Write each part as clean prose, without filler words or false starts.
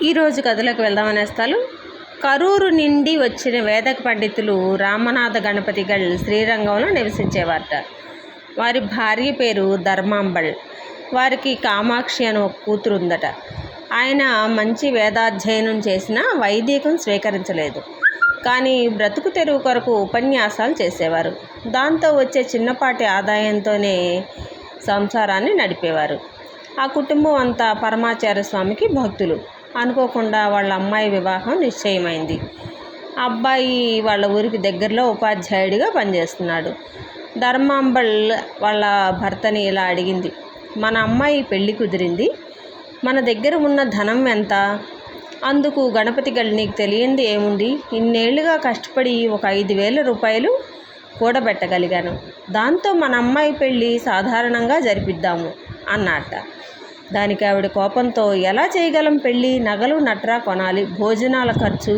ఈరోజు కథలోకి వెళ్దామనేస్తాలు. కరూరు నుండి వచ్చిన వేదక పండితులు రామనాథ గణపతిగళ్ శ్రీరంగంలో నివసించేవారట. వారి భార్య పేరు ధర్మాంబళ్. వారికి కామాక్షి అని ఒక కూతురు ఉందట. ఆయన మంచి వేదాధ్యయనం చేసినా వైదికం స్వీకరించలేదు. కానీ బ్రతుకు తెరువు కొరకు ఉపన్యాసాలు చేసేవారు. దాంతో వచ్చే చిన్నపాటి ఆదాయంతోనే సంసారాన్ని నడిపేవారు. ఆ కుటుంబం అంతా పరమాచార్య స్వామికి భక్తులు. అనుకోకుండా వాళ్ళ అమ్మాయి వివాహం నిశ్చయమైంది. అబ్బాయి వాళ్ళ ఊరికి దగ్గరలో ఉపాధ్యాయుడిగా పనిచేస్తున్నాడు. ధర్మాంబళ్ వాళ్ళ భర్తని ఇలా అడిగింది, మన అమ్మాయి పెళ్ళి కుదిరింది, మన దగ్గర ఉన్న ధనం ఎంత? అందుకు గణపతిగళ్, నీకు తెలియంది ఏముంది, ఇన్నేళ్లుగా కష్టపడి ఒక 5,000 రూపాయలు కూడబెట్టగలిగాను, దాంతో మన అమ్మాయి పెళ్ళి సాధారణంగా జరిపిద్దాము అన్నట్ట. దానికి ఆవిడ కోపంతో, ఎలా చేయగలం పెళ్ళి, నగలు నట్రా కొనాలి, భోజనాల ఖర్చు,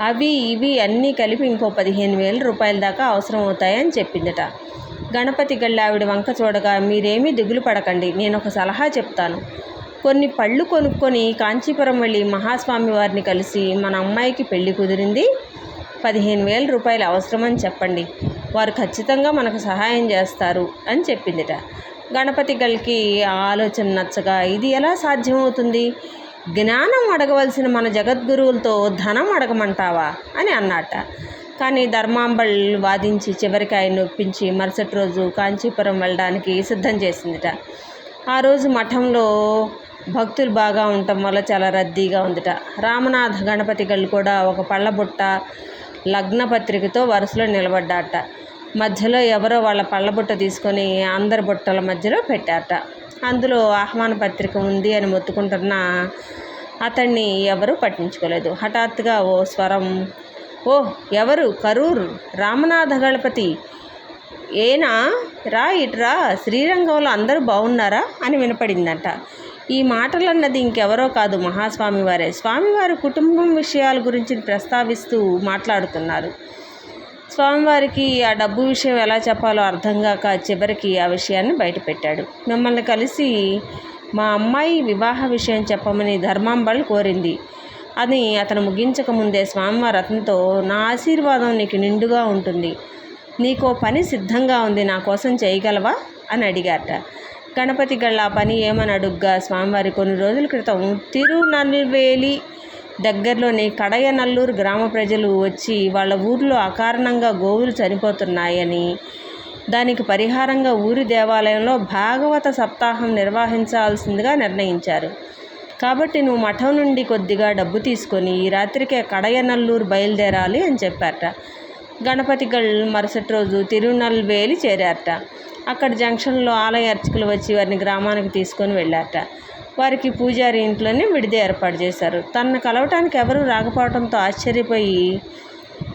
అవి ఇవి అన్నీ కలిపి ఇంకో 15,000 రూపాయల దాకా అవసరం అవుతాయని చెప్పిందట. గణపతిగళ్ ఆవిడ వంక చూడగా, మీరేమీ దిగులు పడకండి, నేను ఒక సలహా చెప్తాను. కొన్ని పళ్ళు కొనుక్కొని కాంచీపురం వెళ్ళి మహాస్వామి వారిని కలిసి మన అమ్మాయికి పెళ్ళి కుదిరింది, 15,000 రూపాయలు అవసరమని చెప్పండి, వారు ఖచ్చితంగా మనకు సహాయం చేస్తారు అని చెప్పిందిట. గణపతిగళ్కి ఆ ఆలోచన నచ్చగా, ఇది ఎలా సాధ్యమవుతుంది, జ్ఞానం అడగవలసిన మన జగద్గురువులతో ధనం అడగమంటావా అని అన్నట్ట. కానీ ధర్మాంబళ్ వాదించి చివరికి ఆయన ఒప్పించి మరుసటి రోజు కాంచీపురం వెళ్ళడానికి సిద్ధం చేసిందిట. ఆ రోజు మఠంలో భక్తులు బాగా ఉండటం వల్ల చాలా రద్దీగా ఉందిట. రామనాథ గణపతిగళ్ కూడా ఒక పళ్ళబుట్ట లగ్నపత్రికతో వరుసలో నిలబడ్డాట. మధ్యలో ఎవరో వాళ్ళ పళ్ళబుట్ట తీసుకొని అందరి బుట్టల మధ్యలో పెట్టారట. అందులో ఆహ్వాన పత్రిక ఉంది అని మొత్తుకుంటున్న అతన్ని ఎవరూ పట్టించుకోలేదు. హఠాత్తుగా ఓ స్వరం, ఓ ఎవరు, కరూరు రామనాథ గణపతి ఏనా, రా ఇట్రా, శ్రీరంగంలో అందరూ బాగున్నారా అని వినపడిందట. ఈ మాటలన్నది ఇంకెవరో కాదు, మహాస్వామి వారే. స్వామివారి కుటుంబం విషయాల గురించి ప్రస్తావిస్తూ మాట్లాడుతున్నారు. స్వామివారికి ఆ డబ్బు విషయం ఎలా చెప్పాలో అర్థం కాక చివరికి ఆ విషయాన్ని బయటపెట్టాడు. మిమ్మల్ని కలిసి మా అమ్మాయి వివాహ విషయం చెప్పమని ధర్మాంబళ్ కోరింది అని అతను ముగించకముందే స్వామివారు అతనితో, నా ఆశీర్వాదం నీకు నిండుగా ఉంటుంది, నీకో పని సిద్ధంగా ఉంది, నా కోసం చేయగలవా అని అడిగారట. గణపతిగళ్ ఆ పని ఏమని అడుగ్గా, స్వామివారి కొన్ని రోజుల క్రితం తిరునల్వేలి దగ్గరలోని కడయనల్లూరు గ్రామ ప్రజలు వచ్చి వాళ్ళ ఊరిలో అకారణంగా గోవులు చనిపోతున్నాయని, దానికి పరిహారంగా ఊరి దేవాలయంలో భాగవత సప్తాహం నిర్వహించాల్సిందిగా నిర్ణయించారు. కాబట్టి నువ్వు మఠం నుండి కొద్దిగా డబ్బు తీసుకొని ఈ రాత్రికే కడయనల్లూరు బయలుదేరాలి అని చెప్పారట. గణపతిగళ్ మరుసటి రోజు తిరునల్వేలి చేరారట. అక్కడ జంక్షన్లో ఆలయ అర్చకులు వచ్చి వారిని గ్రామానికి తీసుకొని వెళ్ళారట. వారికి పూజారి ఇంట్లోనే విడిది ఏర్పాటు చేశారు. తనను కలవటానికి ఎవరూ రాకపోవడంతో ఆశ్చర్యపోయి,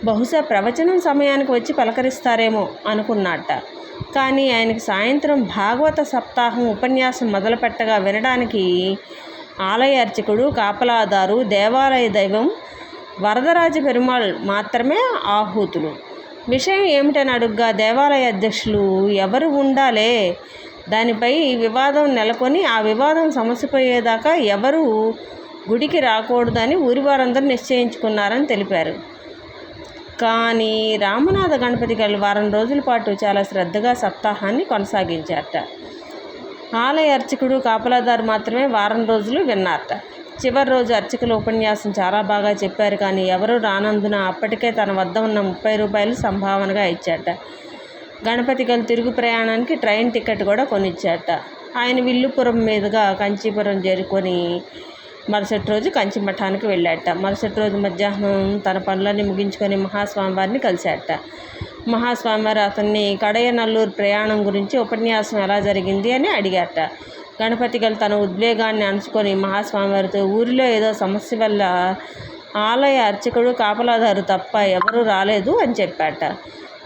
బహుశా ప్రవచనం సమయానికి వచ్చి పలకరిస్తారేమో అనుకున్నట్ట. కానీ ఆయనకి సాయంత్రం భాగవత సప్తాహం ఉపన్యాసం మొదలుపెట్టగా వినడానికి ఆలయ అర్చకుడు, కాపలాదారు, దేవాలయ దైవం వరదరాజ పెరుమాళ్ మాత్రమే ఆహూతులు. విషయం ఏమిటని అడుగ్గా, దేవాలయ అధ్యక్షులు ఎవరు ఉండాలే, దానిపై వివాదం నెలకొని ఆ వివాదం సమసిపోయేదాకా ఎవరూ గుడికి రాకూడదని ఊరి వారందరూ నిశ్చయించుకున్నారని తెలిపారు. కానీ రామనాథ గణపతిగళ్ వారం రోజుల పాటు చాలా శ్రద్ధగా సప్తాహాన్ని కొనసాగించారట. ఆలయ అర్చకుడు, కాపలాదారు మాత్రమే వారం రోజులు విన్నారట. చివరి రోజు అర్చకుల ఉపన్యాసం చాలా బాగా చెప్పారు. కానీ ఎవరూ రానందున అప్పటికే తన వద్ద ఉన్న 30 రూపాయలు సంభావనగా ఇచ్చారట. గణపతిగళ్ తిరుగు ప్రయాణానికి ట్రైన్ టికెట్ కూడా కొనిచ్చారట. ఆయన విల్లుపురం మీదుగా కాంచీపురం చేరుకొని మరుసటి రోజు కంచి మఠానికి వెళ్ళారట. మరుసటి రోజు మధ్యాహ్నం తన పనులన్నీ ముగించుకొని మహాస్వామి వారిని కలిశారట. మహాస్వామివారు అతన్ని కడయనల్లూరు ప్రయాణం గురించి ఉపన్యాసం ఎలా జరిగింది అని అడిగారట. గణపతిగళ్ తన ఉద్వేగాన్ని అణుచుకొని మహాస్వామివారితో, ఊరిలో ఏదో సమస్య వల్ల ఆలయ అర్చకుడు, కాపలాదారు తప్ప ఎవరూ రాలేదు అని చెప్పారట.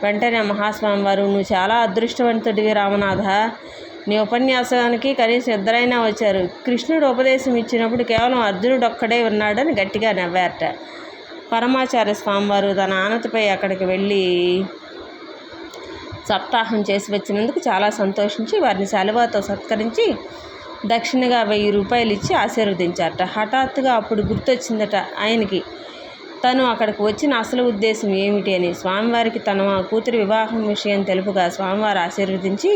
వెంటనే మహాస్వామి వారు, నువ్వు చాలా అదృష్టవంతుడివి రామనాథ, నీ ఉపన్యాసానికి కనీసం 2 వచ్చారు. కృష్ణుడు ఉపదేశం ఇచ్చినప్పుడు కేవలం అర్జునుడు ఒక్కడే ఉన్నాడని గట్టిగా నవ్వారట. పరమాచార్య స్వామివారు తన ఆనతిపై అక్కడికి వెళ్ళి సప్తాహం చేసి వచ్చినందుకు చాలా సంతోషించి వారిని శాలువాతో సత్కరించి దక్షిణగా 1000 రూపాయలు ఇచ్చి ఆశీర్వదించారట. హఠాత్తుగా అప్పుడు గుర్తొచ్చిందట ఆయనకి తను అక్కడికి వచ్చిన అసలు ఉద్దేశం ఏమిటి అని. స్వామివారికి తన కూతురి వివాహం విషయం తెలుపుగా స్వామివారు ఆశీర్వదించి,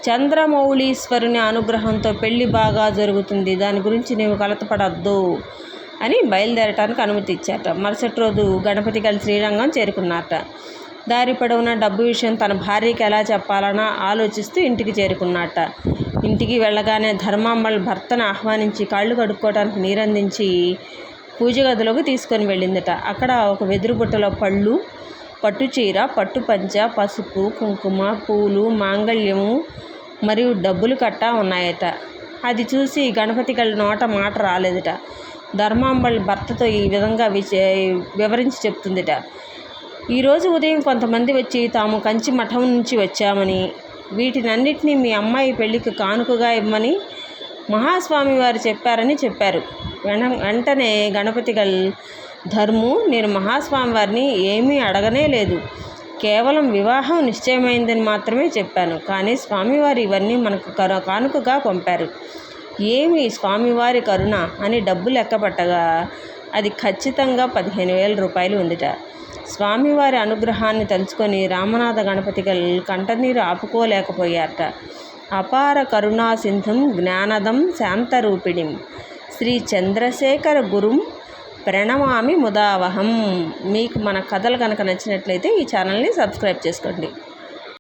చంద్రమౌళీశ్వరుని అనుగ్రహంతో పెళ్లి బాగా జరుగుతుంది, దాని గురించి నీవు కలతపడద్దు అని బయలుదేరటానికి అనుమతి ఇచ్చారట. మరుసటి రోజు గణపతి కలిసి శ్రీరంగం చేరుకున్నారట. దారి పొడవునా డబ్బు విషయం తన భార్యకి ఎలా చెప్పాలన్నా ఆలోచిస్తూ ఇంటికి చేరుకున్నట్ట. ఇంటికి వెళ్ళగానే ధర్మాంబళ్ భర్తను ఆహ్వానించి కాళ్ళు కడుక్కోవడానికి నీరందించి పూజ గదిలోకి తీసుకొని వెళ్ళిందట. అక్కడ ఒక వెదురు బుట్టలో పళ్ళు, పట్టుచీర, పట్టు పంచ, పసుపు, కుంకుమ, పూలు, మాంగళ్యము మరియు డబ్బులు కట్ట ఉన్నాయట. అది చూసి గణపతి గళ్ళ నోట మాట రాలేదట. ధర్మాంబళ్ భర్తతో ఈ విధంగా వివరించి చెప్తుందిట. ఈరోజు ఉదయం కొంతమంది వచ్చి తాము కంచి మఠం నుంచి వచ్చామని, వీటినన్నిటినీ మీ అమ్మాయి పెళ్లికి కానుకగా ఇవ్వమని మహాస్వామి వారు చెప్పారని చెప్పారు. వెంటనే గణపతి గల్, ధర్ము, నేను మహాస్వామి వారిని ఏమీ అడగనే లేదు, కేవలం వివాహం నిశ్చయమైందని మాత్రమే చెప్పాను. కానీ స్వామివారు ఇవన్నీ మనకు కానుకగా పంపారు. ఏమి స్వామివారి కరుణ అని డబ్బు లెక్కపట్టగా అది ఖచ్చితంగా 15,000 రూపాయలు ఉందిట. స్వామివారి అనుగ్రహాన్ని తలుచుకొని రామనాథ గణపతి గల్ కంటనీరు ఆపుకోలేకపోయారట. అపార కరుణా సింధుం జ్ఞానదం శాంతరూపిణిం శ్రీ చంద్రశేఖర గురుం ప్రణమామి ముదావహం. మీకు మన కథలు కనుక నచ్చినట్లయితే ఈ ఛానల్ని సబ్స్క్రైబ్ చేసుకోండి.